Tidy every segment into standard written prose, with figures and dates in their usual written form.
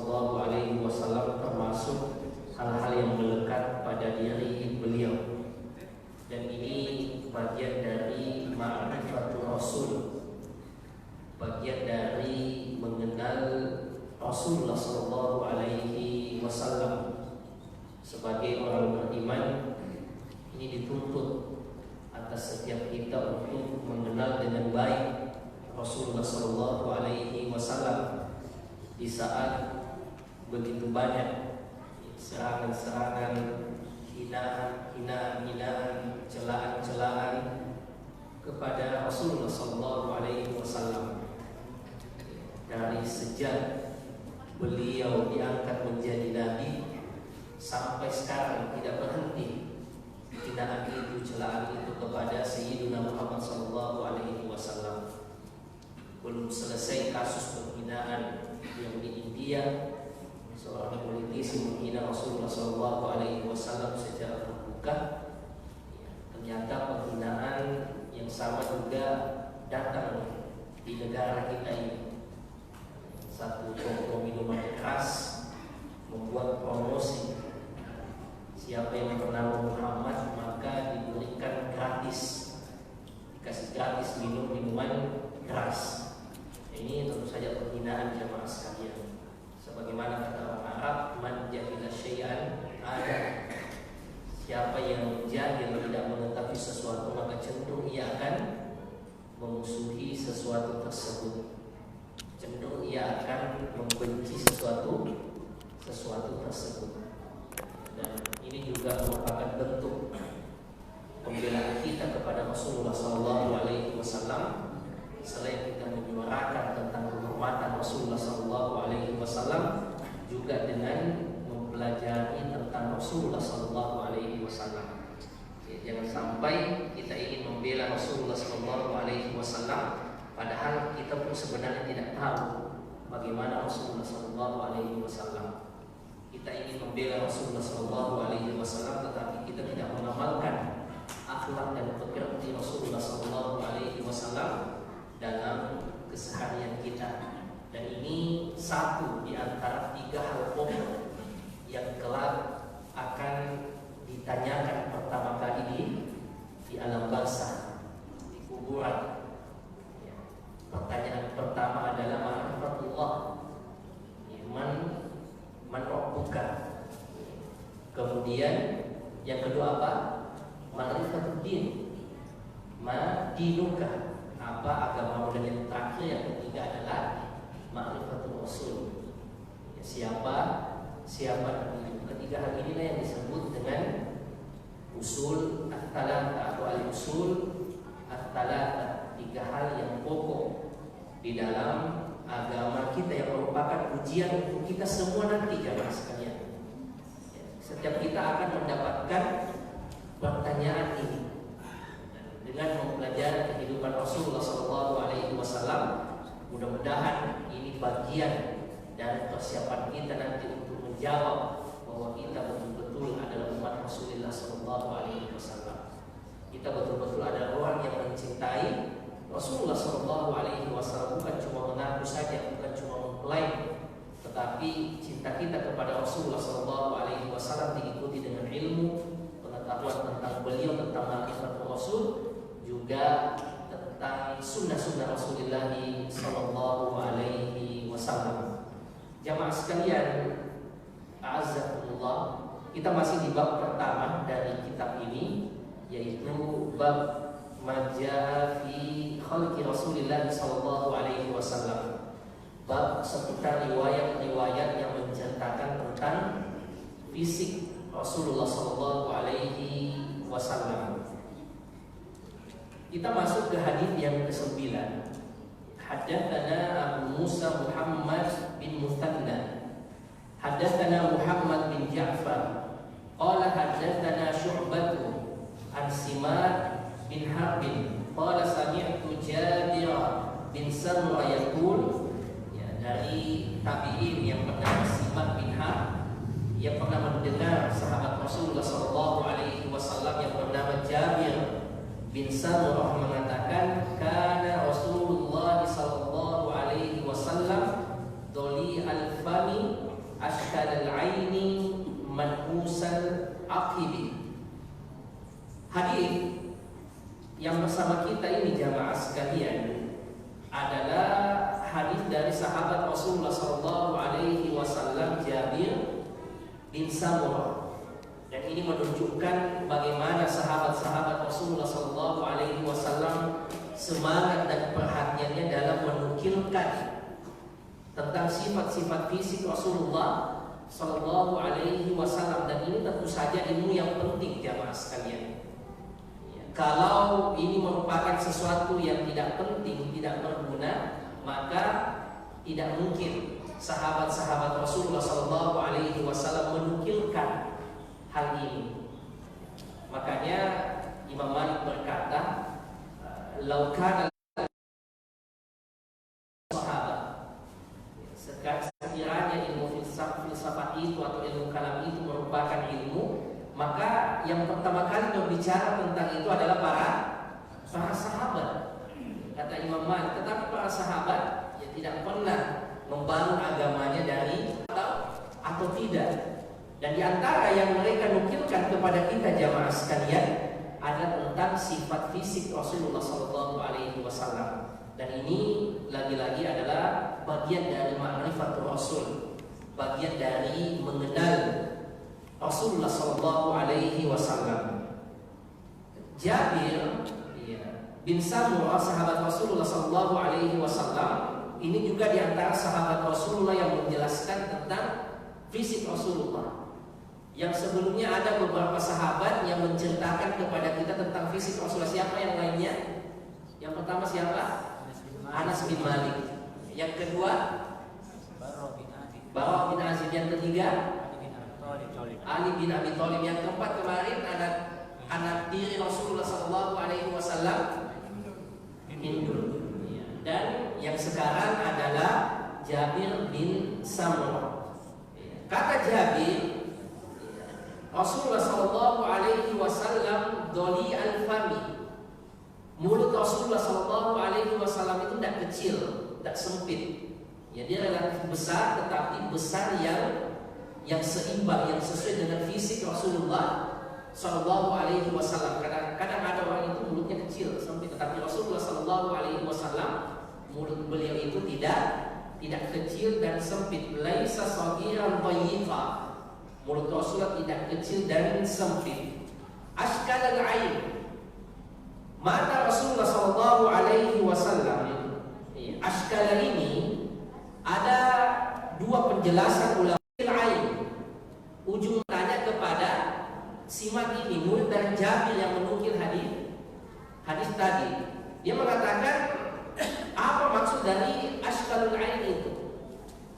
Sallallahu Alaihi Wasallam termasuk hal-hal yang melekat pada diri beliau, dan ini bagian dari ma'rifatul Rasul, bagian dari mengenal Rasulullah Sallallahu Alaihi Wasallam. Sebagai orang beriman, ini dituntut atas setiap kita untuk mengenal dengan baik Rasulullah Sallallahu Alaihi Wasallam. Di saat begitu banyak serangan-serangan, hinaan, celaan kepada Rasulullah Sallallahu Alaihi Wasallam, dari sejak beliau diangkat menjadi nabi sampai sekarang tidak berhenti hinaan itu, celaan itu kepada Sayyidina Muhammad Sallallahu Alaihi Wasallam. Belum selesai kasus penghinaan yang di India, seorang politisi menghina Rasulullah Sallallahu Alaihi Wasallam secara terbuka. Ternyata penghinaan yang sama juga datang di negara kita ini. Satu toko minuman keras membuat promosi, siapa yang bernama Muhammad maka diberikan gratis, dikasih gratis minum minuman keras. Ini tentu saja penghinaan jamaah sekalian. Sebagaimana kata orang Arab, man jahila syai'an ada. Siapa yang jahil tidak mengetahui sesuatu, maka cenderung ia akan memusuhi sesuatu tersebut. Cenderung ia akan membenci sesuatu tersebut. Dan ini juga merupakan bentuk pembelaan kita kepada Rasulullah Sallallahu Alaihi Wasallam. Selain kita menyuarakan tentang kehormatan Rasulullah Sallallahu Alaihi Wasallam, juga dengan mempelajari tentang Rasulullah Sallallahu Alaihi Wasallam. Jangan sampai kita ingin membela Rasulullah Sallallahu Alaihi Wasallam, padahal kita pun sebenarnya tidak tahu bagaimana Rasulullah Sallallahu Alaihi Wasallam. Kita ingin membela Rasulullah Sallallahu Alaihi Wasallam, tetapi kita tidak mengamalkan akhlak dan pekerti Rasulullah Sallallahu Alaihi Wasallam dalam keseharian kita. Dan ini satu di antara 3 hal pokok yang kelak akan ditanyakan pertama kali di alam barzakh, di kuburan. Pertanyaan pertama adalah ma'rifatullah, man rabbuka. Kemudian yang kedua apa? Ma'rifatud din, ma dinuka, apa agamamu. Dan yang terakhir, yang ketiga adalah ma'rifatul Rasul, siapa Nabi. Ketiga hal inilah yang disebut dengan usul at-talatha atau al-usul at-talatha, 3 hal yang pokok di dalam agama kita, yang merupakan ujian untuk kita semua nanti jamaah sekalian. Setiap kita akan mendapatkan pertanyaan ini. Dengan mempelajari kehidupan Rasulullah Sallallahu Alaihi Wasallam, mudah-mudahan ini bagian dari persiapan kita nanti untuk menjawab bahwa kita betul-betul adalah umat Rasulullah Sallallahu Alaihi Wasallam. Kita betul-betul adalah orang yang mencintai Rasulullah Sallallahu Alaihi Wasallam, bukan cuma mengaku saja, bukan cuma mengklaim, tetapi cinta kita kepada Rasulullah Sallallahu Alaihi Wasallam diikuti dengan ilmu, pengetahuan tentang beliau, tentang ma'rifatul Rasul, juga tentang sunnah-sunnah Rasulullah Sallallahu Alaihi Wasallam. Jamaah sekalian, a'azzakumullah, kita masih di bab pertama dari kitab ini, yaitu bab majaa fi khalqi Rasulillah Sallallahu Alaihi Wasallam. Bab seputar riwayat-riwayat yang menceritakan tentang fisik Rasulullah Sallallahu Alaihi Wasallam. Kita masuk ke hadis yang ke-9. Haddatsana Abu Musa Muhammad bin Muthanna, haddatsana Muhammad bin Ja'far, qala haddatsana Syu'bah an Simak bin Harbin, qala sami'tu Jabir bin Samurah yaqul, dari tabi'in yang bernama Simak bin Harb, yang pernah mendengar sahabat Rasulullah Sallallahu Alaihi Wasallam yang bernama Jabir bin Samurah mengatakan, kana Rasulullah Sallallahu Alaihi Wasallam doli al-fami askalal aini manhusal aqibi. Hadis yang bersama kita ini jamaah sekalian adalah hadis dari sahabat Rasulullah sallallahu alaihi wasallam Jabir bin Samurah, dan ini menunjukkan bagaimana sahabat-sahabat Rasulullah sallallahu alaihi wasallam semangat dan perhatiannya dalam menukilkan tentang sifat-sifat fisik Rasulullah sallallahu alaihi wasallam, dan ini tentu saja ilmu yang penting jamaah sekalian. Kalau ini merupakan sesuatu yang tidak penting, tidak berguna, maka tidak mungkin sahabat-sahabat Rasulullah sallallahu alaihi wasallam menukilkan hal ini. Makanya Imam Malik berkata, "Laukana sahabat." Sekiranya ilmu filsafat itu atau ilmu kalam itu merupakan ilmu, maka yang pertama kali berbicara tentang itu adalah para sahabat, kata Imam Malik. Tetapi para sahabat ya tidak pernah membangun agamanya dari atau tidak. Dan di antara yang mereka nukilkan kepada kita jamaah sekalian adalah tentang sifat fisik Rasulullah sallallahu alaihi wasallam. Dan ini lagi-lagi adalah bagian dari ma'rifatul Rasul, bagian dari mengenal Rasulullah sallallahu alaihi wasallam. Jabir bin Samurah, sahabat Rasulullah sallallahu alaihi wasallam, ini juga di antara sahabat Rasulullah yang menjelaskan tentang fisik Rasulullah. Yang sebelumnya ada beberapa sahabat yang menceritakan kepada kita tentang fisik Rasulullah. Siapa yang lainnya? Yang pertama siapa? Anas bin Malik. Yang kedua Barra bin Azib. Yang ketiga Ali bin Abi Thalib. Yang keempat kemarin ada anak tiri Rasulullah sallallahu alaihi wasallam, Hindun. Dan yang sekarang adalah Jabir bin Samurah. Kata Jabir, Rasulullah sallallahu alaihi wasallam doli al-fami. Mulut Rasulullah sallallahu alaihi wasallam itu tidak kecil, tidak sempit. Ya, dia relatif besar, tetapi besar yang seimbang, yang sesuai dengan fisik Rasulullah sallallahu alaihi wasallam. Kadang-kadang ada orang itu mulutnya kecil, sempit, tetapi Rasulullah sallallahu alaihi wasallam mulut beliau itu tidak kecil dan sempit. Laisa saghiran dhayyiqa. Mulut Rasulullah tidak kecil dan sempit. Ashkalal ain. Mata Rasulullah sallallahu alaihi wasallam. Ashkala ini ada dua penjelasan ulama. Ujung tanya kepada simak ini, murid dari Jabir yang menukil hadis tadi. Dia mengatakan apa maksud dari ashkalul ain itu.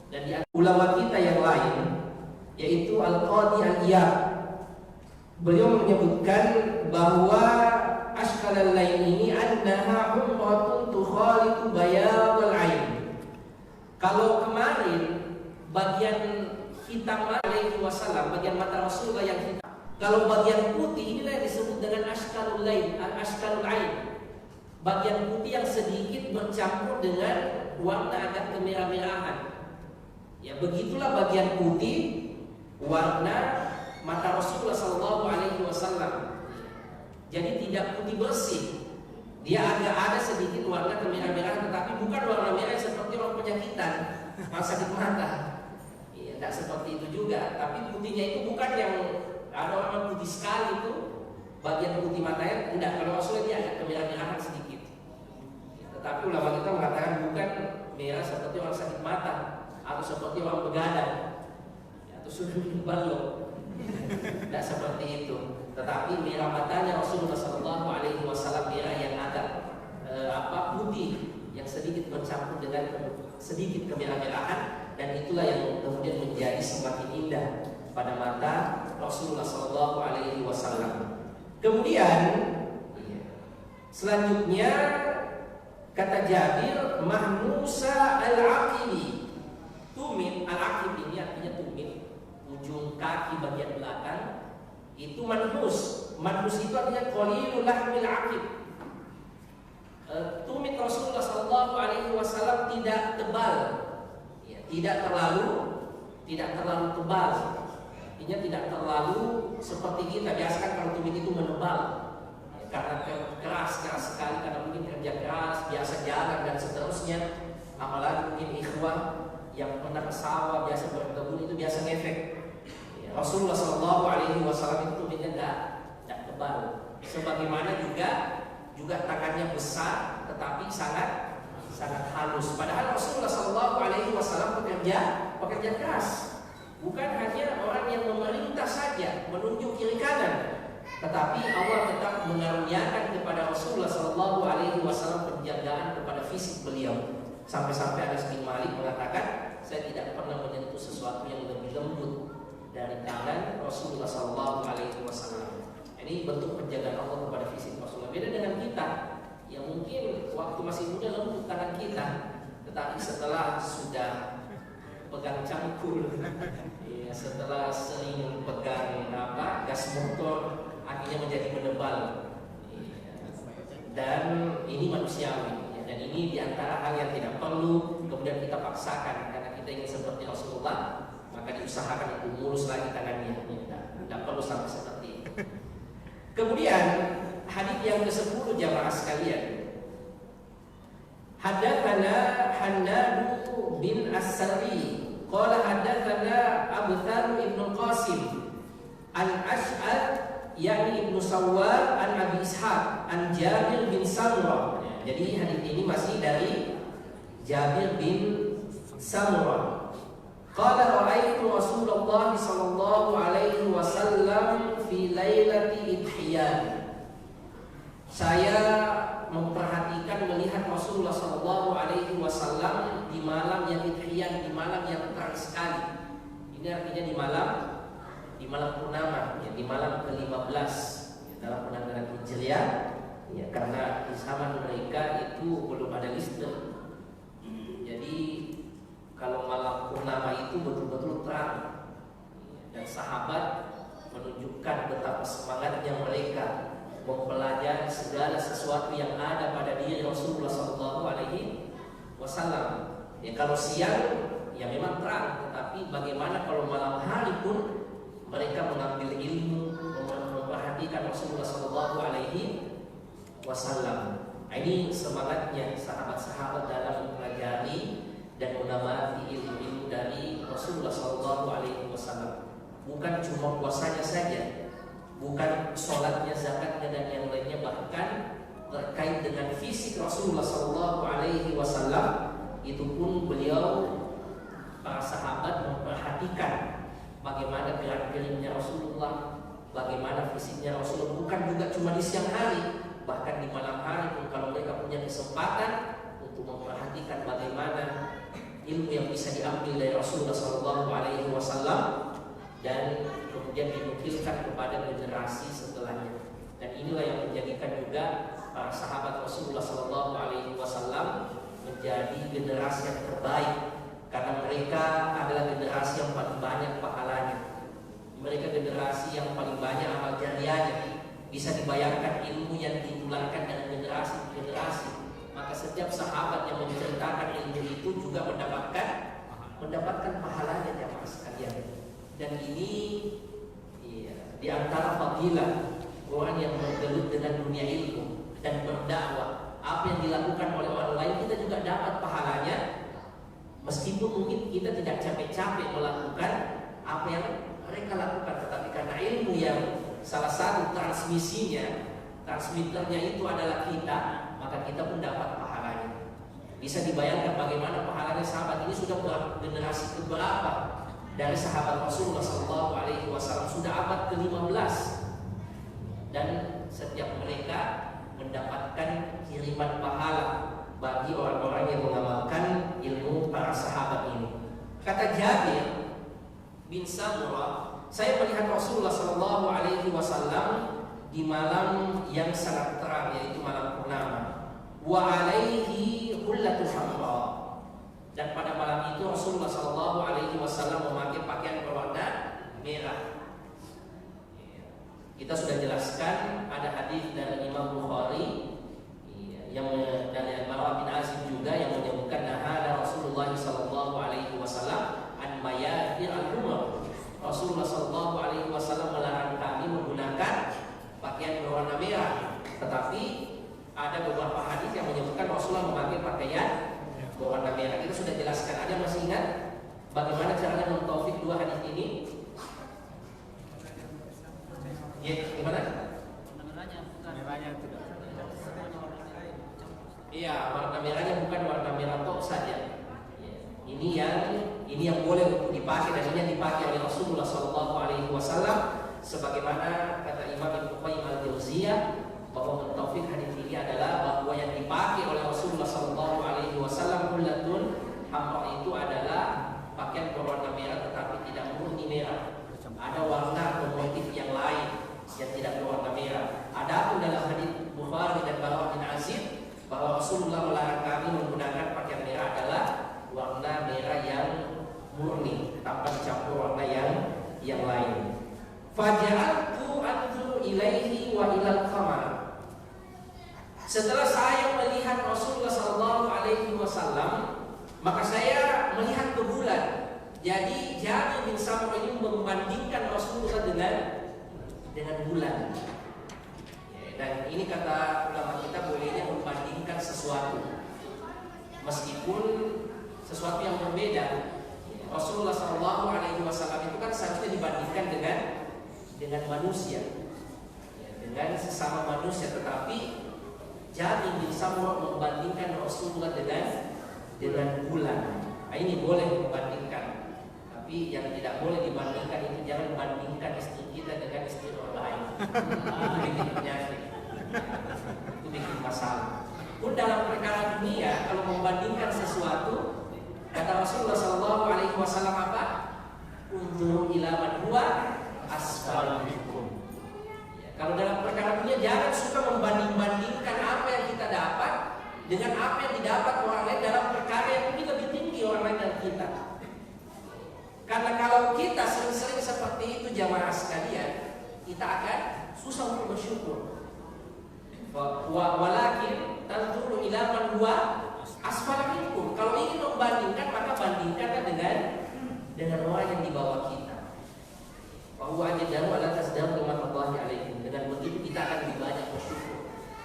Dan di ulama kita yang lain, yaitu Al-Qadi Al-Iyad, beliau menyebutkan bahwa ashkalul ain ini annaha humratun tukhalitu bayadul ain. Kalau kemarin bagian hitam alaihi wasallam, bagian mata Rasulullah yang hitam. Kalau bagian putih, inilah yang disebut dengan ashkalul ain. Bagian putih yang sedikit bercampur dengan warna agak kemerah-merahan. Ya, begitulah bagian putih warna mata Rasulullah sallallahu alaihi wasallam. Jadi tidak putih bersih. Dia agak ada sedikit warna kemerah-merahan, tetapi bukan warna merah seperti orang penyakitan, orang sakit mata. Tidak seperti itu juga, tapi putihnya itu bukan yang ada orang putih sekali itu, bagian putih matanya tidak. Kalau Rasulullah dia agak kemerah-merahan sedikit. Tetapi ulama kita mengatakan bukan merah seperti orang sakit mata atau seperti orang begadang atau sudah balok. Tidak seperti itu. Tetapi merah matanya Rasulullah sallallahu alaihi wasallam merah yang ada putih yang sedikit bercampur dengan sedikit kemerah-merahan. Dan itulah yang kemudian menjadi semakin indah pada mata Rasulullah sallallahu alaihi wasallam. Kemudian selanjutnya kata Jabir, mahnusa al-aqibi. Tumit al-aqib ini artinya tumit, ujung kaki bagian belakang itu manhus. Manhus itu artinya qalilul lahmil aqib. Tumit Rasulullah sallallahu alaihi wasallam tidak tebal. Tidak tidak terlalu tebal, artinya tidak terlalu seperti kita biasa kan kalau tumit itu menebal karena keras sekali, karena mungkin kerja keras, biasa jalan dan seterusnya. Apalagi mungkin ikhwah yang pernah ke sawah biasa berkebun itu biasa ngefek. Rasulullah SAW itu tumitnya tidak tebal. Sebagaimana juga tangannya besar, tetapi sangat halus. Padahal Rasulullah SAW pekerja keras. Bukan hanya orang yang memerintah saja, menunjuk kiri kanan, tetapi Allah tetap mengaruniakan kepada Rasulullah SAW penjagaan kepada fisik beliau. Sampai-sampai Anas bin Malik mengatakan, saya tidak pernah menyentuh sesuatu yang lebih lembut dari tangan Rasulullah SAW. Ini bentuk penjagaan Allah kepada fisik Rasulullah. Beda dengan kita, yang mungkin waktu masih muda lembut tangan kita, tetapi setelah sudah pegang cangkul, ya, setelah sering pegang gas motor, akhirnya menjadi menebal. Dan ini manusiawi. Dan ini diantara hal yang tidak perlu kemudian kita paksakan karena kita ingin seperti Rasulullah, maka diusahakan untuk mulus lagi tangannya. Tidak perlu sampai seperti itu. Kemudian hadis yang ke-10 jamaah sekalian. Hadatsana Hannad bin As-Sari qala hadatsana Abu Tharr ibn Qasim an Ash'ad yakni ibnu Sawwar an Abi Ishaq an Jabir bin Samurah. Jadi hadis ini masih dari Jabir bin Samurah. Qala ra'aitu Rasulullah sallallahu alaihi wasallam fi lailati idhiyan. Saya memperhatikan melihat Rasulullah sallallahu alaihi wasallam di malam yang idhiyan, di malam yang terang sekali. Ini artinya di malam purnama, ya, di malam ke-15 ya, dalam penanggalan Hijriah. Ya, karena di zaman mereka itu belum ada listrik. Jadi kalau malam purnama itu betul-betul terang. Dan sahabat menunjukkan betapa semangatnya mereka mempelajari segala sesuatu yang ada pada diri Rasulullah SAW. Ya, kalau siang ya memang terang, tetapi bagaimana kalau malam hari pun mereka mengambil ilmu, memperhatikan Rasulullah SAW. Ini semangatnya sahabat-sahabat dalam mempelajari dan menamati ilmu-ilmu dari Rasulullah SAW. Bukan cuma puasanya saja, bukan sholatnya, zakatnya dan yang lainnya, bahkan terkait dengan fisik Rasulullah SAW itu pun beliau, para sahabat memperhatikan bagaimana gerak-geriknya Rasulullah, bagaimana fisiknya Rasulullah. Bukan juga cuma di siang hari, bahkan di malam hari pun kalau mereka punya kesempatan untuk memperhatikan bagaimana ilmu yang bisa diambil dari Rasulullah SAW dan kemudian dinukilkan kepada generasi setelahnya. Dan inilah yang menjadikan juga para sahabat Rasulullah SAW menjadi generasi yang terbaik, karena mereka adalah generasi yang paling banyak pahalanya. Mereka generasi yang paling banyak amal jariahnya. Bisa dibayangkan ilmu yang ditularkan dari generasi ke generasi. Maka setiap sahabat yang menceritakan ilmu itu juga mendapatkan pahalanya jamaah sekalian. Dan ini di antara fadilah orang yang bergelut dengan dunia ilmu dan berdakwah. Apa yang dilakukan oleh orang lain kita juga dapat pahalanya, meskipun mungkin kita tidak capek-capek melakukan apa yang mereka lakukan, tetapi karena ilmu yang salah satu transmitternya itu adalah kita, maka kita pun dapat pahalanya. Bisa dibayangkan bagaimana pahalanya sahabat ini sudah generasi keberapa dari sahabat Rasulullah SAW, sudah abad ke-15, dan setiap mereka mendapatkan kiriman pahala bagi orang-orang yang mengamalkan ilmu para sahabat ini. Kata Jabir bin Samurah, saya melihat Rasulullah SAW di malam yang sangat terang, yaitu malam purnama. Wa alaihi hullatul hamra. Dan pada malam itu Rasulullah SAW memakai pakaian berwarna merah. Kita sudah jelaskan ada hadis dari Imam Bukhari yang dari Bara bin Azib juga yang menyebutkan nahada Rasulullah SAW an mayahir al ingat bagaimana caranya mentaufik dua hadis ini? Ya, gimana? Merahnya tidak. Iya, warna merahnya bukan warna merah tok saja. Ini yang boleh untuk dipakai dan ini yang dipakai oleh Rasulullah SAW, sebagaimana kata Imam Ibnu Qayyim al-Jauziyah bahwa mentaufik hadis ini adalah bahwa yang dipakai oleh Rasulullah SAW hullatun hamra itu adalah pakaian berwarna merah tetapi tidak murni merah. Ada warna atau motif yang lain yang tidak berwarna merah. Adapun dalam hadis Bukhari dan Bara bin Azib bahwa Rasulullah melarang kami menggunakan pakaian merah adalah warna merah yang murni tanpa dicampur warna yang lain. Faja'altu anzuru ilaihi wa ilal qamar. Setelah saya melihat Rasulullah SAW, maka saya melihat ke bulan. Jadi Jabir bin Samurah ini membandingkan Rasulullah dengan bulan. Dan ini kata ulama kita bolehnya membandingkan sesuatu, meskipun sesuatu yang berbeda. Rasulullah SAW itu kan seharusnya dibandingkan dengan manusia, dengan sesama manusia, tetapi Jabir bin Samurah membandingkan Rasulullah dengan bulan. Nah, ini boleh membandingkan, tapi yang tidak boleh dibandingkan itu jangan bandingkan istri kita dengan istri orang lain. Itu bikin penyakit, itu bikin masalah. Pun dalam perkara dunia, kalau membandingkan sesuatu, kata Rasulullah SAW apa? Unzuru ila man huwa asfal minkum. Kalau dalam perkara dunia jangan suka membanding-bandingkan apa yang kita dapat dengan apa yang didapat orang lain dalam perkara yang mungkin lebih tinggi orang lain dari kita. Karena kalau kita sering-sering seperti itu jamaah sekalian, kita akan susah untuk bersyukur. Walakin tanzuru ila man huwa asfal minkum. Kalau ingin membandingkan maka bandingkanlah dengan orang yang di bawah kita. Bahwa ajdaru ala tasdaru rahmatullahi alaikum. Dengan begitu kita akan lebih banyak bersyukur,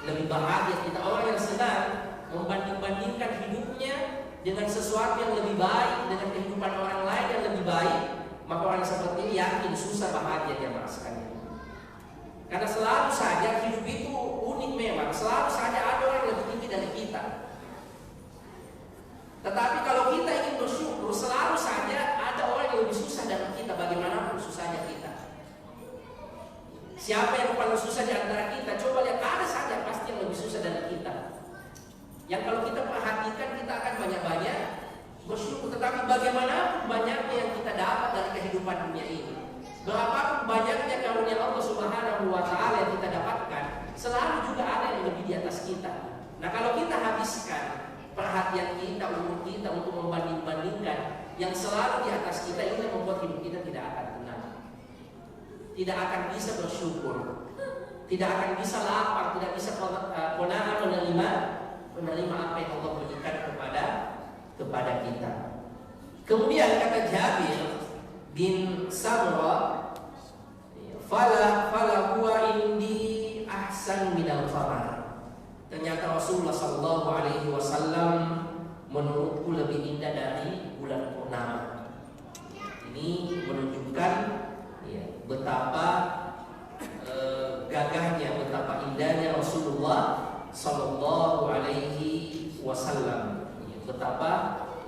lebih bahagia kita. Orang yang senang membanding-bandingkan hidupnya dengan sesuatu yang lebih baik, dengan kehidupan orang lain yang lebih baik, maka orang seperti ini yakin susah bahagia dia merasakannya. Karena selalu saja hidup itu unik memang, selalu saja ada orang yang lebih tinggi dari kita. Tetapi kalau kita ingin bersyukur, selalu saja ada orang yang lebih susah dari kita, bagaimanapun susahnya kita. Siapa yang paling susah di antara kita? Coba lihat, ada saja pasti yang lebih susah dari kita. Yang kalau kita perhatikan, kita akan banyak-banyak bersyukur. Tetapi bagaimanapun banyaknya yang kita dapat dari kehidupan dunia ini, berapapun banyaknya karunia Allah Subhanahu wa Ta'ala yang kita dapatkan, selalu juga ada yang lebih di atas kita. Nah, kalau kita habiskan perhatian kita, umur kita untuk membanding-bandingkan yang selalu di atas kita, ini membuat hidup kita tidak akan tenang, tidak akan bisa bersyukur, tidak akan bisa lapar, tidak bisa qanaah menerima apa yang Allah berikan kepada kita. Kemudian kata Jabir bin Samurah, fala huwa indi ahsan minal qamar. Ternyata Rasulullah SAW menurutku lebih indah dari bulan purnama. Ini menunjukkan betapa gagahnya, betapa indahnya Rasulullah SAW. Betapa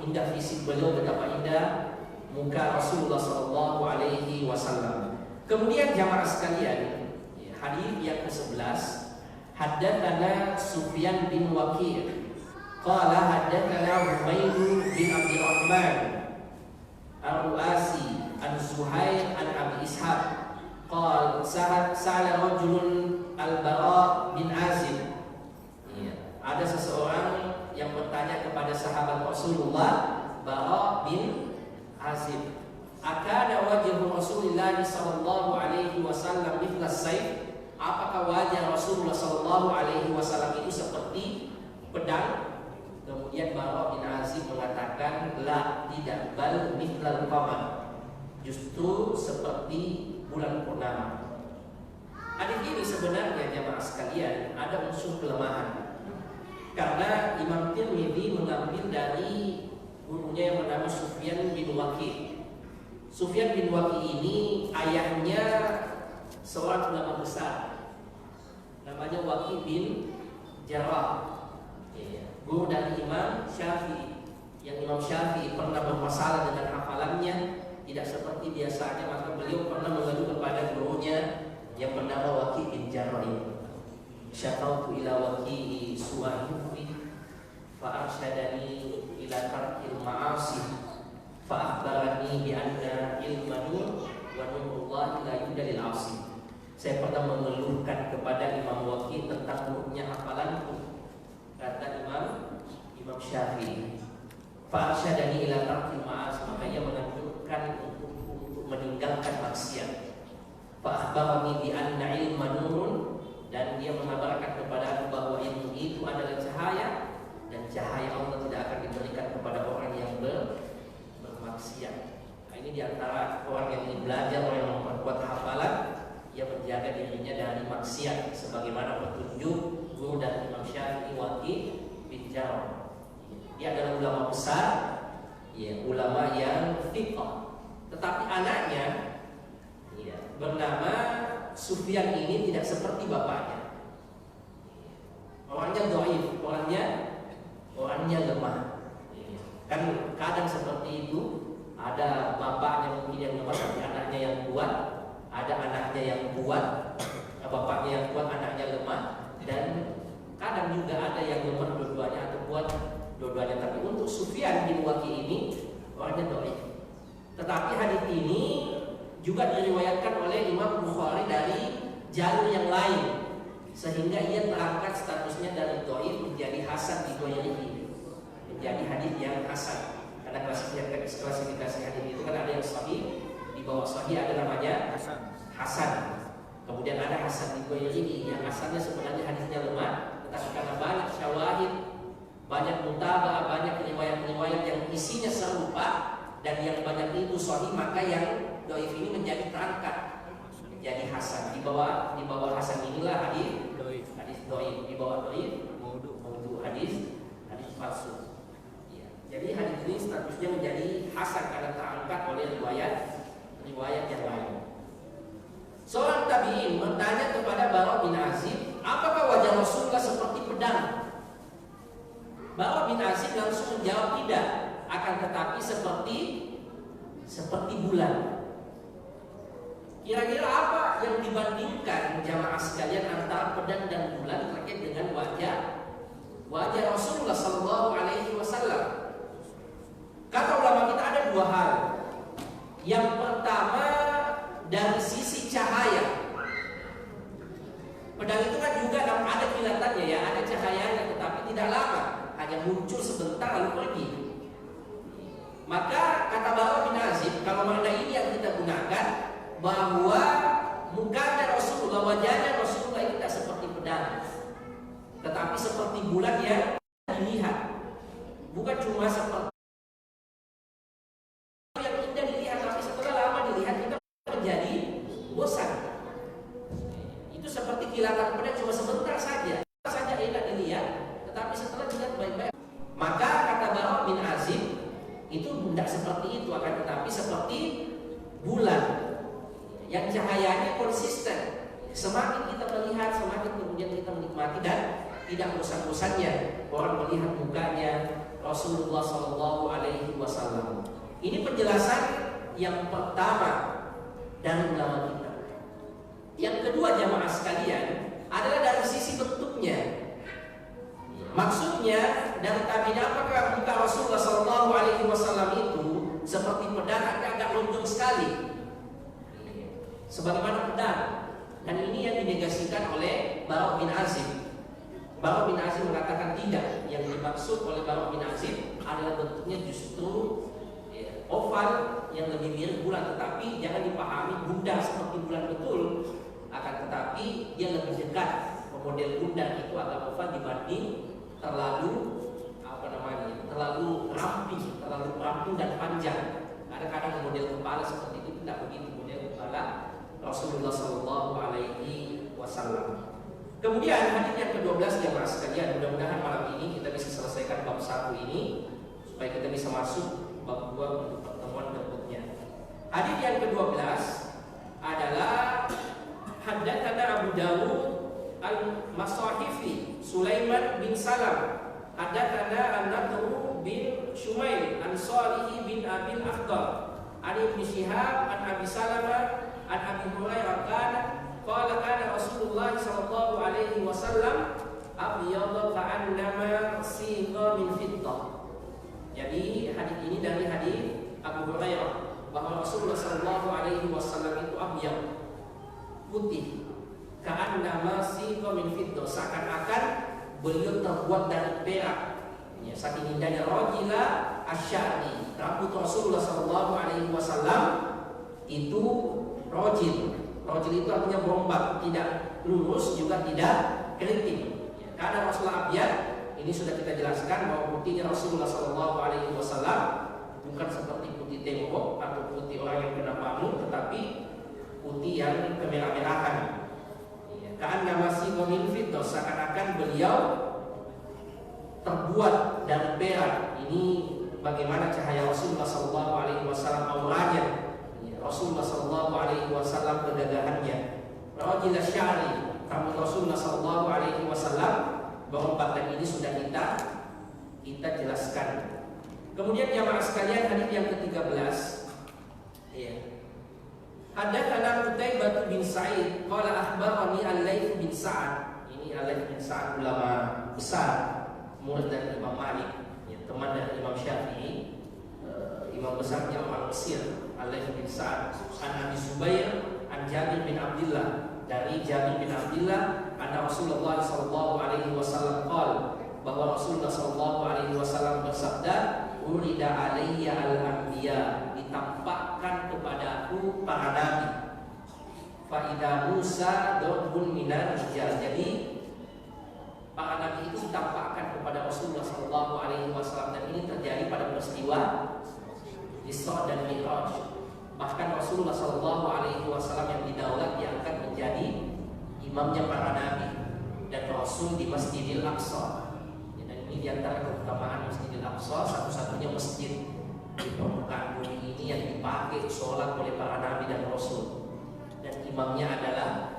indah fisik beliau, betapa indah muka Rasulullah SAW. Kemudian jamaah sekalian, hadis yang ke-11. Haddatsana Sufyan bin Waqi' qala haddatsana Humayd bin Abdurrahman Ar-Ru'asi an Zuhair an Abi Ishaq qala sa'ala rajulun Al-Bara bin Azib. Ada seseorang yang bertanya kepada sahabat Rasulullah Bara bin Azib, akana wajhu Rasulullah sallallahu alaihi wasallam mithla as-sayf? Apakah wajah Rasulullah SAW itu seperti pedang? Kemudian Bara bin Azib mengatakan, la, tidak, bal mithlal qamar, justru seperti bulan purnama. Hadis ini sebenarnya jamaah sekalian ada unsur kelemahan, karena Imam Tirmidzi mengambil dari gurunya yang bernama Sufyan bin Waqi. Sufyan bin Waqi ini ayahnya seorang ulama besar, namanya Waqi bin Jarrah, guru dari Imam Syafi'i. Yang Imam Syafi'i pernah bermasalah dengan hafalannya, tidak seperti biasanya, maka beliau pernah mengadu kepada gurunya yang bernama Waqi bin Jarrah ini. Syakautu ila Waqi su'ahifi fa arsyadani ila tarkil ma'asi fa akhbarani bi anna ilma nur wa nurullah la yudalil 'asi. Saya pernah mengeluhkan kepada Imam Waqi tentang buruknya hafalanku, kata Imam Syafi'i. Fa arsyadani ila tarkil ma'asi, makanya menganjurkan untuk meninggalkan maksiat. Fa akhbarani bi anna ilma nurun, dan dia mengabarkan kepada aku bahwa ilmu itu adalah cahaya, dan cahaya Allah tidak akan diberikan kepada orang yang bermaksiat. Nah, ini diantara orang yang ingin belajar, orang yang memperkuat hafalan, ia menjaga dirinya dari maksiat, sebagaimana petunjuk guru dan Imam Syafi'i Waqi bin Jarrah. Dia adalah ulama besar, ulama yang fiqh. Tetapi anaknya bernama Sufyan ini tidak seperti bapaknya. Orangnya dhaif, orangnya lemah. Kan kadang seperti itu, ada bapaknya mungkin yang lemah tapi anaknya yang kuat, ada anaknya yang kuat, bapaknya yang kuat, anaknya lemah, dan kadang juga ada yang lemah dua-duanya atau kuat dua-duanya. Tapi untuk Sufyan bin Waqi ini orangnya dhaif. Tetapi hadis ini juga diriwayatkan oleh Imam Bukhari dari jalur yang lain, sehingga ia terangkat statusnya dari dhaif menjadi hasan di ghairihi, menjadi hadis yang hasan. Karena klasifikasi hadis itu kan ada yang sahih, di bawah sahih ada namanya hasan. Kemudian ada hasan di ghairihi, yang hasannya sebenarnya hadisnya lemah, tetapi karena banyak syawahid, banyak mutaba'ah, banyak riwayat-riwayat yang isinya serupa dan yang banyak itu sahih, maka yang dhaif ini menjadi terangkat menjadi hasan. Di bawah hasan inilah hadis dhaif, di bawah dhaif maudhu, hadis palsu. Jadi hadis ini statusnya menjadi hasan karena terangkat oleh riwayat yang lain. Seorang tabi'in bertanya kepada Bara bin Azib, apakah wajah Rasulullah seperti pedang? Bara bin Azib langsung menjawab tidak, akan tetapi seperti bulan. Kira-kira apa yang dibandingkan jamaah sekalian antara pedang dan bulan terkait dengan wajah Rasulullah Sallallahu Alaihi Wasallam? Kata ulama kita ada dua hal. Yang pertama dari sisi cahaya. Pedang itu kan juga ada kilatannya ya, ada cahayanya, tetapi tidak lama, hanya muncul sebentar lalu pergi. Maka kata Bara bin Azib, kalau makna ini yang kita gunakan, bahwa mukanya Rasulullah, wajahnya Rasulullah itu tidak seperti pedang, tetapi seperti bulan yang dilihat. Bukan cuma seperti yang indah dilihat, tapi setelah lama dilihat kita menjadi bosan. Itu seperti kilatan pedang, cuma sebentar saja enak dilihat, tetapi setelah dilihat baik-baik. Maka kata Bara bin Azib, itu tidak seperti itu, akan tetapi seperti bulan yang cahayanya konsisten. Semakin kita melihat, semakin kemudian kita menikmati dan tidak bosan-bosannya orang melihat mukanya Rasulullah Sallallahu Alaihi Wasallam. Ini penjelasan yang pertama dari ulama kita. Yang kedua jamaah sekalian adalah dari sisi bentuknya. Maksudnya dari tabi'in, apakah muka Rasulullah Sallallahu Alaihi Wasallam itu seperti pedang, agak lonjong sekali, sebagaimana pedang. Dan ini yang dinegasikan oleh Bara bin Azib. Bara bin Azib mengatakan tidak. Yang dimaksud oleh Bara bin Azib adalah bentuknya justru oval yang lebih mirip bulan, tetapi jangan dipahami bundar seperti bulan betul. Akan tetapi dia lebih dekat. Model bundar itu agak oval dibanding terlalu ramping dan panjang. Kadang-kadang model kepala seperti itu tidak begitu model kepala Rasulullah Sallallahu Alaihi Wasallam. Kemudian hadis yang ke-12 jamaah sekalian, mudah-mudahan malam ini kita bisa selesaikan bab 1 ini. supaya kita bisa masuk bab 2 untuk pertemuan berikutnya. Hadis yang ke-12 adalah haddatsana Abu Dawud al-Masahifi Sulaiman bin Salam haddatsana An-Nadru bin Shumail an Salih bin Abil Akhdar an Ibnu Syihab an Abi Salamah an Abi Hurairah qala kana Rasulullah sallallahu alaihi wasallam abyadha ka'annama sigha min fiddah. Jadi hadis ini dari hadis Abu Hurairah bahwa Rasulullah sallallahu alaihi wasallam itu abyad, putih, ka'annama sigha min fiddah, seakan-akan beliau terbuat dari perak. Ya, saking indahnya rajila asy'ari, rambut Rasulullah sallallahu alaihi wasallam itu rajil. Rajil itu artinya berombak, tidak lurus juga tidak keriting. Ya, karena Rasulullah abyad, ini sudah kita jelaskan bahwa putihnya Rasulullah sallallahu alaihi wasallam bukan seperti putih tembok atau putih orang yang kena pamuk, tetapi putih yang kemerah-merahan. Ya, ka'annama sigha min fiddah, seakan-akan beliau terbuat dari perak. Ini bagaimana cahaya Rasulullah sallallahu alaihi wasallam auranya. Rasulullah sallallahu alaihi wasallam kegagahannya. Rajil asy'ari, rambut Rasulullah sallallahu alaihi wasallam berombak, dan ini sudah kita jelaskan. Kemudian jamaah sekalian, hadis yang ke-13. Ya. Haddatsana Qutaibah bin Sa'id qala akhbarani Al-Laits bin Sa'ad. Ini Al-Laits bin Sa'ad ulama besar, murid dari Imam Malik, ya, teman dari Imam Syafi'i, imam besarnya orang Mesir. Al-Laits bin Sa'ad an Abi Subair an Jabir bin Abdullah, dari Jabir bin Abdullah anna Rasulullah sallallahu alaihi wasallam qala, bahwa Rasulullah sallallahu alaihi wasallam bersabda, urida alayya al-anbiya, ditampakkan kepadaku para nabi, fa idza Musa darbun minar rijal. Jadi para nabi itu ditampakkan kepada Rasulullah sallallahu alaihi wasallam, dan ini terjadi pada peristiwa Isra dan Mi'raj. Bahkan Rasulullah sallallahu alaihi wasallam yang didaulat diangkat menjadi imamnya para nabi dan rasul di Masjidil Aqsa. Ya, dan ini diantara keutamaan Masjidil Aqsa, satu-satunya masjid di permukaan bumi ini yang dipakai sholat oleh para nabi dan rasul. Dan imamnya adalah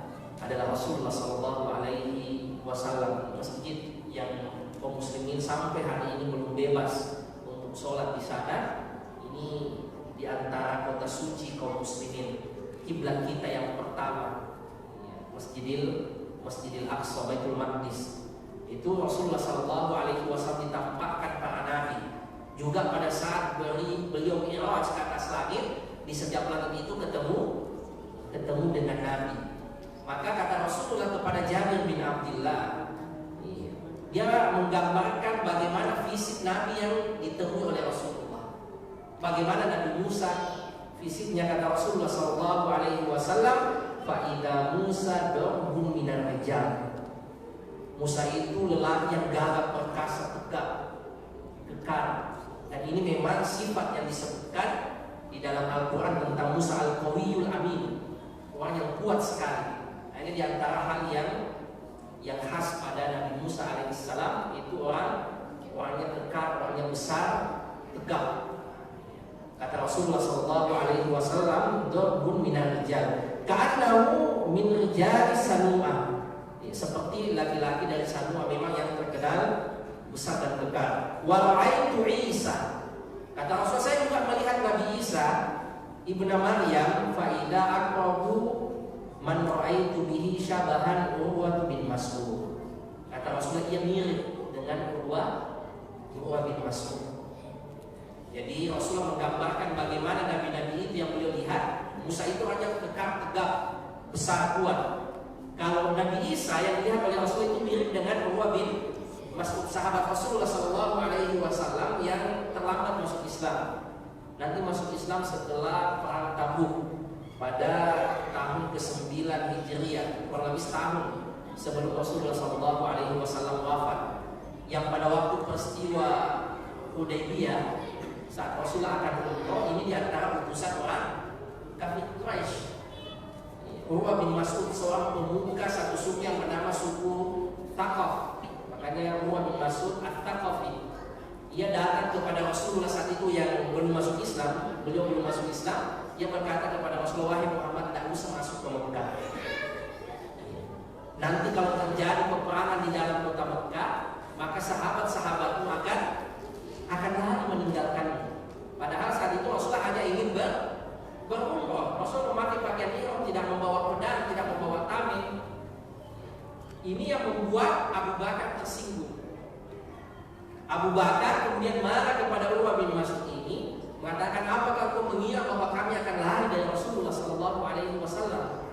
Rasulullah sallallahu alaihi wasallam. Masjid yang kaum muslimin sampai hari ini belum bebas untuk sholat di sana. Ini di antara kota suci kaum muslimin, kiblat kita yang pertama, ya, Masjidil Aqsa, Baitul Maqdis. Itu Rasulullah sallallahu alaihi wasallam ditampakkan para nabi. Juga pada saat beliau mi'raj ke atas langit, di setiap langit itu ketemu dengan nabi. Maka kata Rasulullah kepada Jabir bin Abdullah, dia menggambarkan bagaimana fisik nabi yang ditemui oleh Rasulullah. Bagaimana Nabi Musa fisiknya, kata Rasulullah sallallahu alaihi wasallam, fa idza Musa darbun minar rijal. Musa itu lelaki yang gagah perkasa, tegak, kekar. Dan ini memang sifat yang disebutkan di dalam Al-Qur'an tentang Musa, al-qawiyul amin, orang yang kuat sekali. Nah, ini di antara hal yang khas pada Nabi Musa alaihissalam, itu orangnya kekar, orangnya besar, tegak. Kata Rasulullah sallallahu alaihi wasallam, darbun minar rijal, ka'annahu min rijali Sanu'ah. Seperti laki-laki dari Sanu'ah, memang yang terkenal besar dan kekar. Wa ra'aitu Isa, kata Rasulullah, saya juga melihat Nabi Isa ibnu Maryam, fa idza aqrabu man ra'aitu bihi syabahan Urwah bin Mas'ud. Kata Rasulullah, ia mirip dengan Urwah bin Mas'ud. Jadi Rasulullah menggambarkan bagaimana nabi-nabi itu yang beliau lihat. Musa itu hanya kekar, tegak, besar, kuat. Kalau Nabi Isa yang dilihat oleh Rasulullah itu mirip dengan Urwah bin Mas'ud, sahabat Rasulullah sallallahu alaihi wasallam yang terlambat masuk Islam. Nanti masuk Islam setelah perang Tabuk pada tahun ke-9 Hijriah, kurang lebih setahun sebelum Rasulullah sallallahu alaihi wasallam wafat. Yang pada waktu peristiwa Hudaybiyah, saat Rasulullah akan umroh, ini diantara utusan orang kafir Quraisy. Urwah bin Mas'ud seorang pemuka satu suku yang bernama suku Thaqaf. Makanya Urwah bin Mas'ud At-Thaqafi. Dia datang kepada Rasulullah saat itu yang belum masuk Islam, beliau belum masuk Islam. Dia berkata kepada Rasulullah, "Wahai Muhammad, tidak usah masuk ke Mekah. Nanti kalau terjadi peperangan di dalam kota Mekah, maka sahabat-sahabatmu akan lari meninggalkanmu." Padahal saat itu Rasulullah hanya ingin berumrah. Rasul memakai pakaian ihram, tidak membawa pedang, tidak membawa tameng. Ini yang membuat Abu Bakar tersinggung. Abu Bakar kemudian marah kepada Urwah bin Mas'ud ini, mengatakan, "Apakah kau mengira bahwa kami akan lari dari Rasulullah Sallallahu Alaihi Wasallam?"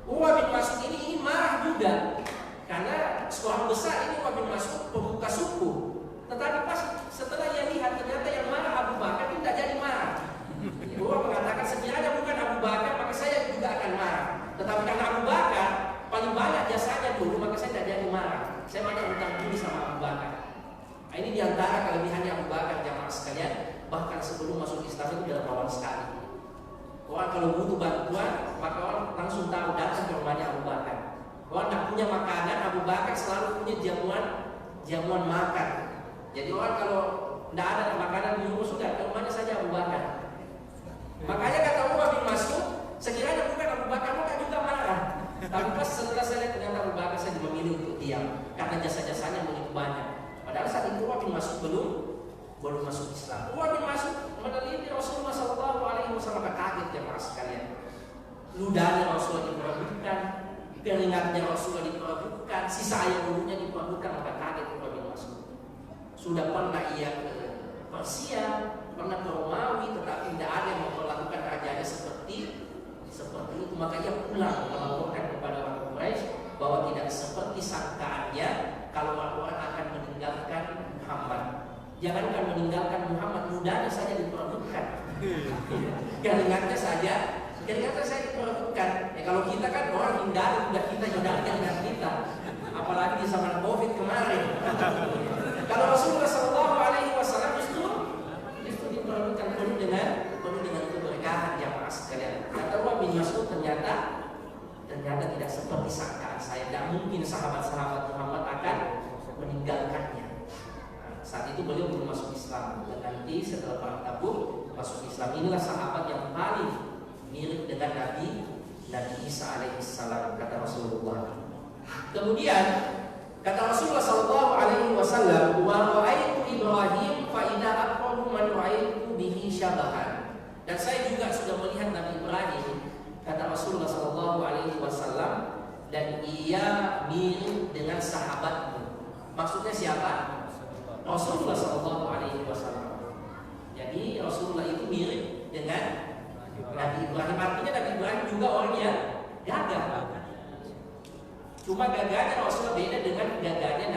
Urwah bin Mas'ud ini marah juga, karena seorang besar ini Urwah bin Mas'ud pemuka suku. Tetapi pas setelah ia lihat ternyata yang marah Abu Bakar, tidak jadi marah. Urwah mengatakan, sekiranya bukan Abu Bakar maka saya juga akan marah. Tetapi karena Abu Bakar paling banyak jasanya dulu, maka saya tidak jadi marah. Saya banyak hutang budi sama Abu Bakar. Nah, ini diantara kelebihannya Abu Bakar, jamaah sekalian. Bahkan sebelum masuk Islam itu dermawan sekali. Orang kalau butuh bantuan, maka orang langsung tahu datang ke rumahnya Abu Bakar. Orang tidak punya makanan, Abu Bakar selalu punya jamuan makan. Jadi orang kalau tidak ada makanan di rumah, sudah ke rumahnya saja Abu Bakar. Makanya kata Urwah bin Mas'ud, sekiranya bukan Abu Bakar maka juga marah. Tapi pas setelah saya lihat ternyata Abu Bakar, saya memilih untuk diam karena jasa-jasanya begitu banyak. Padahal saat itu Urwah bin Mas'ud belum masuk Islam. Urwah bin Mas'ud meneliti Rasulullah Sallallahu Alaihi Wasallam, kaget jemaah sekalian. Ludahnya Rasulullah diperebutkan, keringatnya Rasulullah diperebutkan, sisa air wudhunya diperebutkan, maka kaget Urwah bin Mas'ud. Sudah pernah ia ke Persia, pernah ke Romawi, tetapi tidak ada yang memperlakukan rajanya seperti itu. Maka ia pulang melaporkan kepada orang Quraisy bahwa tidak seperti sangkaannya kalau orang akan meninggalkan Muhammad. Jangankan meninggalkan Muhammad, mudahnya saja diperebutkan. Keringatnya saja diperebutkan. Kalau kita kan orang hindari, udah kita hindari keringat kita. Apalagi di zaman Covid kemarin. Kalau Rasulullah Sallallahu Alaihi Wasallam justru diperebutkan penuh dengan keberkahan jamaah sekalian. Kata Urwah bin Mas'ud, ternyata tidak seperti sangkaan saya. Tidak mungkin sahabat-sahabat Muhammad akan meninggalkannya. Saat itu beliau belum masuk Islam, dan nanti setelah perang Tabuk masuk Islam. Inilah sahabat yang paling mirip dengan Nabi Isa alaihissalam, kata Rasulullah. Kemudian kata Rasulullah sallallahu alaihi wasallam, "Wa ra'aitu Ibrahim fa idza aqrabu man ra'aitu bihi syabahan." Dan saya juga sudah melihat Nabi Ibrahim, kata Rasulullah sallallahu alaihi wasallam, dan ia mirip dengan sahabatmu. Maksudnya siapa? Rasulullah sallallahu alaihi wasallam. Jadi Rasulullah itu mirip dengan Nabi Ibrahim. Artinya Nabi Ibrahim juga orang yang gagah. Cuma gagahnya Rasulullah beda dengan gagahnya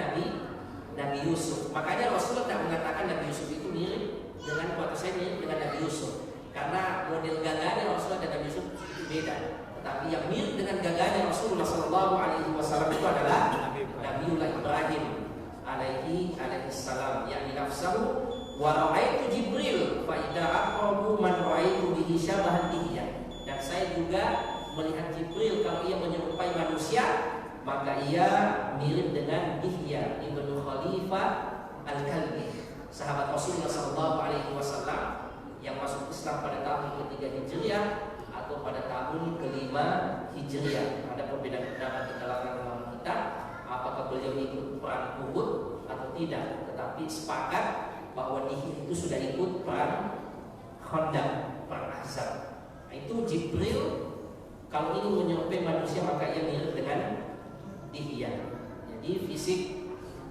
Nabi Yusuf. Makanya Rasulullah tidak mengatakan Nabi Yusuf itu mirip dengan, kata saya mirip dengan Nabi Yusuf, karena model gagahnya Rasulullah dan Nabi Yusuf itu beda. Tetapi yang mirip dengan gagahnya Rasulullah sallallahu alaihi wasallam itu adalah Nabiullah Ibrahim alaihi salam, yang nafsahu wa ra'aitu Jibril fa idza aqrabu man ra'aitu bihi syabahan bihi. Dan saya juga melihat Jibril, kalau ia menyerupai manusia maka ia mirip dengan Dihya ibnu Khalifah Al-Kalbi, sahabat Rasulullah sallallahu alaihi wasallam yang masuk Islam pada tahun ke-3 Hijriah atau pada tahun ke-5 Hijriah. Ada perbedaan pendapat di kalangan ulama kita apakah beliau ikut perang Uhud atau tidak, tetapi sepakat bahwa Dihya itu sudah ikut perang Khandaq, perang Ahzab. Nah, itu Jibril kalau ingin menyerupai manusia maka ia mirip dengan Dihya. Jadi fisik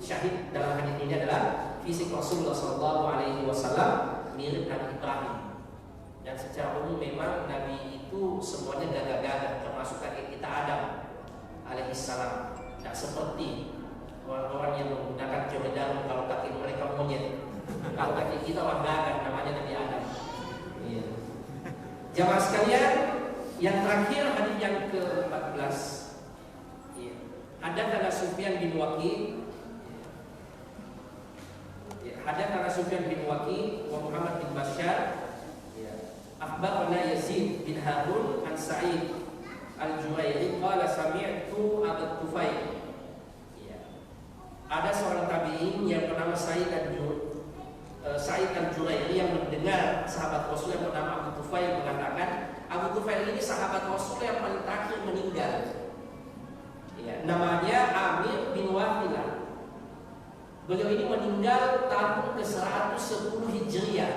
syahid dalam hadis ini adalah fisik Rasulullah sallallahu alaihi wasallam mirip Nabi Ibrahim. Dan secara umum memang Nabi itu semuanya gagah-gagah, termasuk kakek kita Adam alaihissalam. Tidak seperti orang-orang yang menggunakan jodoh kalau kaki mereka monyet. Kalau kaki kita orang gagah, namanya Nabi Adam. Iya. Jamaah sekalian, yang terakhir hadis yang ke-14. Iya. Hadatsana Sufyan bin Waqi'. Hadatsana Sufyan bin Waqi' wa Muhammad bin Bashar. Akhbarana Yazid bin Harun an Sa'id Al-Juwairi qala sami'tu Abu Tufail. Ada seorang tabi'in yang bernama Sa'id Sa'id al-Jurairi yang mendengar sahabat Rasul yang bernama Abu Tufail mengatakan, Abu Tufail ini sahabat Rasul yang paling terakhir meninggal. Ya, namanya Amir bin Wafilah. Beliau ini meninggal tahun ke-110 Hijriah.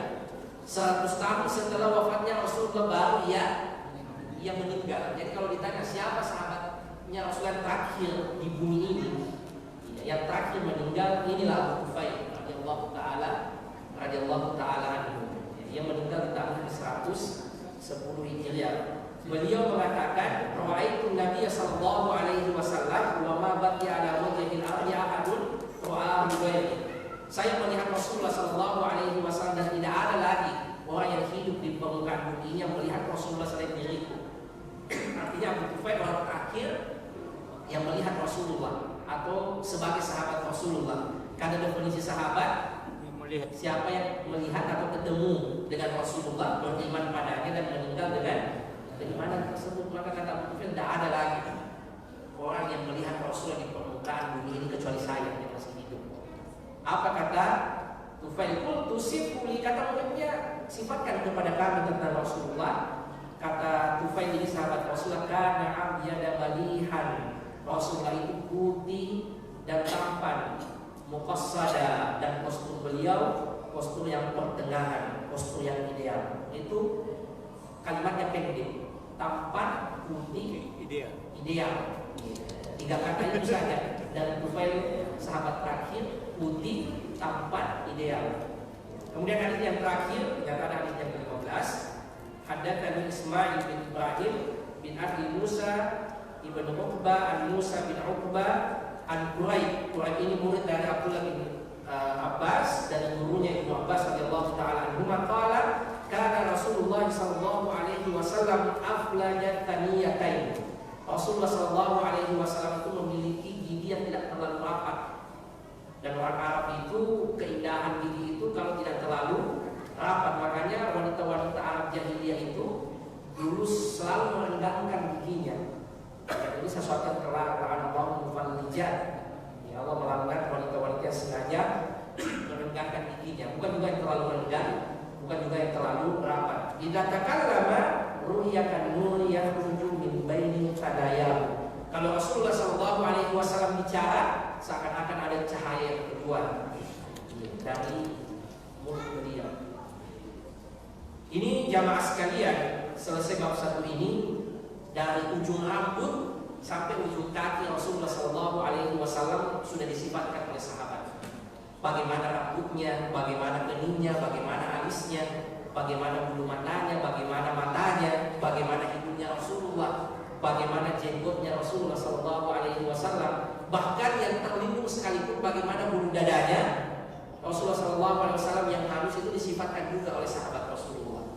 100 tahun setelah wafatnya Rasulullah baru ia meninggal. Jadi kalau ditanya siapa sahabatnya Rasul yang terakhir di bumi ini, yang terakhir meninggal, inilah Abu Tufail radhiyallahu taala anhu. Dia meninggal di tahun ke-110 Hijriah. Beliau mengatakan, "Ra'aitu Nabiy sallallahu alaihi wasallam wa ma baqiya ala wajhil ardi ahadun ra'a ghairi." Saya melihat Rasulullah sallallahu alaihi wasallam dan tidak ada lagi orang yang hidup di permukaan bumi yang melihat Rasulullah selain diriku. Artinya Abu Tufail orang terakhir yang melihat Rasulullah atau sebagai sahabat Rasulullah. Karena definisi sahabat, siapa yang melihat atau ketemu dengan Rasulullah, beriman padanya dan meninggal dengan keimanan tersebut. Maka kata Abu Tufail, tidak ada lagi orang yang melihat Rasulullah di permukaan bumi ini kecuali saya yang masih hidup. Apa kata Tufail? Qultu sifuli, kata muridnya, sifatkan kepada kami tentang Rasulullah. Kata Tufail ini sahabat Rasulullah, kana abyada balihan. Rasulullah itu putih dan tampan, muqassada, dan postur beliau postur yang pertengahan, postur yang ideal. Itu kalimatnya pendek, tampan, putih, ideal. 3 kata itu saja. Dan Tufail sahabat terakhir, putih, tampan, ideal. Kemudian hadis yang terakhir, yang ada hadis yang ke-15, haddatsani Ismail bin Ibrahim bin Abi Musa ibn Uqbah an Musa bin Uqbah an Quraib. Quraib ini murid dari Abdullah bin Abbas dan gurunya Ibnu Abbas radhiyallahu taala anhu. Qala kana Rasulullah sallallahu alaihi wasallam aflajat taniyatain. Rasulullah sallallahu alaihi wasallam itu memiliki gigi yang tidak terlalu rapat. Dan orang Arab itu keindahan gigi itu kalau tidak terlalu rapat. Makanya wanita-wanita Arab jahiliyah itu dulu selalu merenggangkan giginya. Ini sesuatu yang terlarang. Allah mufallijat. Ya Allah melanggar wanita-wanita yang sengaja merenggangkan giginya. Bukan juga yang terlalu renggang, bukan juga yang terlalu rapat. Idza takallama ru'yakan nur yakhruju min baini tadayahu. Kalau Rasulullah sallallahu alaihi wasallam bicara, seakan-akan ada cahaya yang keluar dari mulut beliau. Ini jamaah sekalian, selesai bab 1 ini, dari ujung rambut sampai ujung kaki Rasulullah sallallahu alaihi wasallam sudah disifatkan oleh sahabat. Bagaimana rambutnya, bagaimana keningnya, bagaimana alisnya, bagaimana bulu matanya, bagaimana matanya, bagaimana hidungnya Rasulullah, bagaimana jenggotnya Rasulullah sallallahu alaihi wasallam, bahkan yang terlindung sekalipun bagaimana bulu dadanya Rasulullah sallallahu alaihi wasallam yang harus itu disifatkan juga oleh sahabat Rasulullah.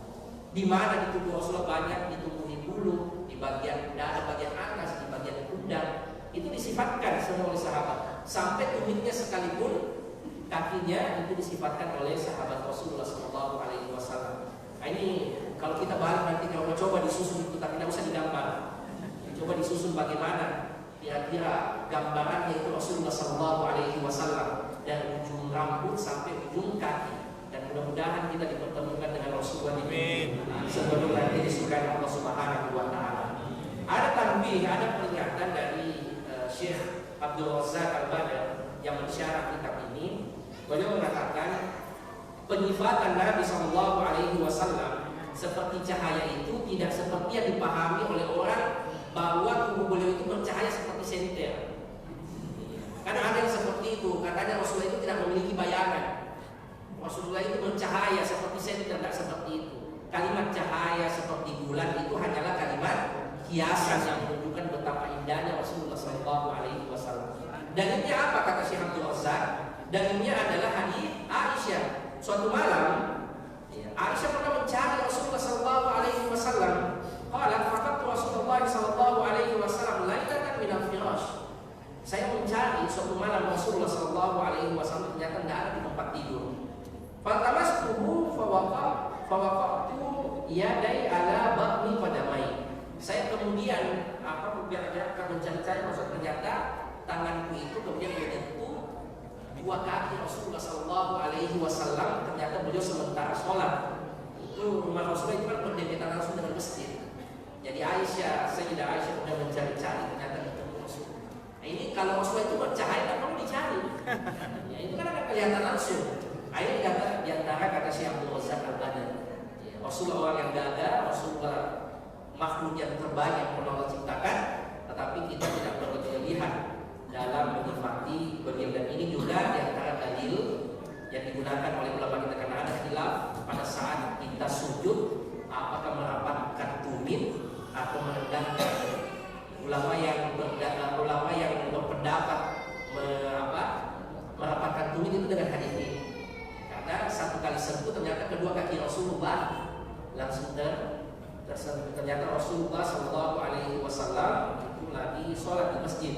Di mana di tubuh Rasulullah banyak ditumbuhi bulu, di bagian dada, bagian atas, di bagian pundak, itu disifatkan semua oleh sahabat. Sampai tumitnya sekalipun kakinya itu disifatkan oleh sahabat Rasulullah sallallahu alaihi wasallam. Nah, ini kalau kita balik nanti kalau coba disusun itu, tapi tidak usah digambar. Coba disusun bagaimana kira-kira gambarannya itu Rasulullah sallallahu alaihi wasallam dari ujung rambut sampai ujung kaki. Dan mudah-mudahan kita dipertemukan dengan Rasulullah sebelum nanti disukai Allah Subhanahu wa taala. Ada tanbih, ada peringatan dari Syekh Abdul Razak Al-Badr yang mensyarah kitab ini. Beliau mengatakan penyifatan Nabi sallallahu alaihi wasallam seperti cahaya itu tidak seperti yang dipahami oleh orang bahwa tubuh beliau itu bercahaya seperti senter. Karena ada yang seperti itu, katanya Rasulullah itu tidak memiliki bayangan. Rasulullah itu bercahaya seperti senter, tidak seperti itu. Kalimat cahaya seperti bulan itu hanyalah kalimat hiasan yang menunjukkan betapa indahnya Rasulullah sallallahu alaihi wasallam. Dan ini apa kata Syekh Abdul Razak? Dan ini adalah hadis Aisyah. Suatu malam Aisyah pernah mencari Rasulullah sallallahu alaihi wasallam. Qalat faqatu Rasulullah sallallahu alaihi wasallam lailatan min al-firash. Saya mencari suatu malam Rasulullah sallallahu alaihi wasallam, ternyata tidak ada di tempat tidur. Fatamastuhu fawaqatu yadai ala batni qadamai. Saya kemudian mencari-cari, maksud ternyata tanganku itu kemudian menyentuh kedua kaki Rasulullah Sallallahu Alaihi Wasallam ternyata beliau sementara sholat. Itu rumah Rasulullah itu kan berdempetan langsung dengan masjid. Jadi Sayyidah Aisyah sudah mencari-cari, ternyata ketemu Rasulullah. Nah, ini kalau Rasulullah itu bercahaya, kan perlu dicari. Ya, itu kan akan kelihatan langsung. Ini di antara kata Syekh Abdul Razak Al-Badr. Rasulullah orang yang gagah, Rasulullah makhluk yang terbaik yang pernah Allah ciptakan, tetapi kita tidak berlebihan dalam menikmati beliau. Dan ini juga di antara dalil yang digunakan oleh ulama kita karena ada khilaf pada saat kita sujud apakah merapatkan tumit atau merendahkan. Ulama yang berpendapat merapatkan tumit itu dengan hadis ini. Karena satu kali sentuh ternyata kedua kaki Rasulullah langsung tersentuh. Ternyata Rasulullah Sallallahu Alaihi Wasallam itu lagi sholat di masjid.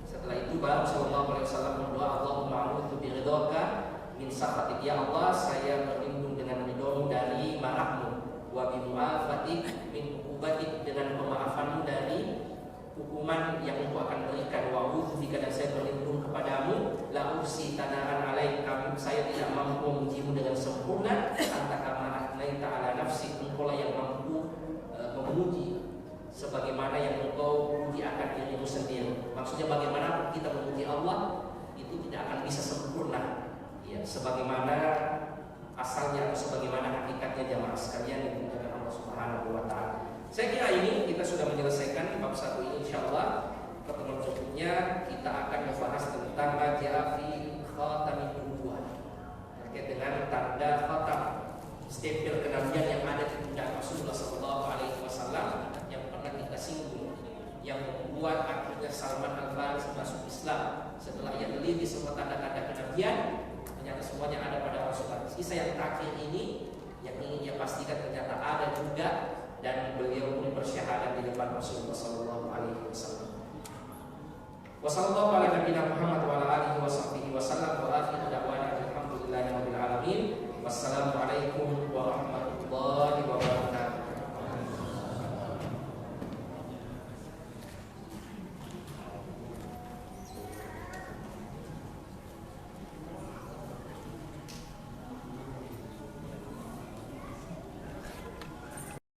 Setelah itu baru Sallallahu Alaihi Wasallam berdoa, Allahumma a'udzu biridhaka min sakhatik. Ya Allah, saya berlindung dengan ridhomu dari marahmu, wa bi mu'afatik min uqubatik, dengan pemaafanmu dari hukuman yang engkau akan berikan, wa a'udzu bika, dan saya berlindung kepadamu, la uhsi thana'an alaik, saya tidak mampu memujimu dengan sempurna, anta kama atnaita ala nafsi, engkau lah yang mampu memuji sebagaimana yang engkau puji akan dirimu sendiri. Maksudnya bagaimana kita memuji Allah itu tidak akan bisa sempurna, ya, sebagaimana asalnya atau sebagaimana hakikatnya jamaah sekalian yang dimuliakan Allah Subhanahu wa taala. Saya kira ini kita sudah menyelesaikan bab 1 ini. Insyaallah pertemuan berikutnya kita akan membahas tentang majafi khatamin nubuwah, terkait dengan tanda khatam, stempel kenabian yang ada di pundak Rasulullah Sallallahu Alaihi Wasallam yang pernah kita singgung, yang membuat akhirnya Salman Al-Farisi masuk Islam setelah ia teliti semua tanda-tanda kenabian, ternyata semuanya ada pada Rasulullah. Sisa yang terakhir ini yang ingin dia pastikan ternyata ada juga, dan beliau pun bersyahadat di depan Rasulullah Sallallahu Alaihi Wasallam. Wassallallahu ala nabiyina Muhammad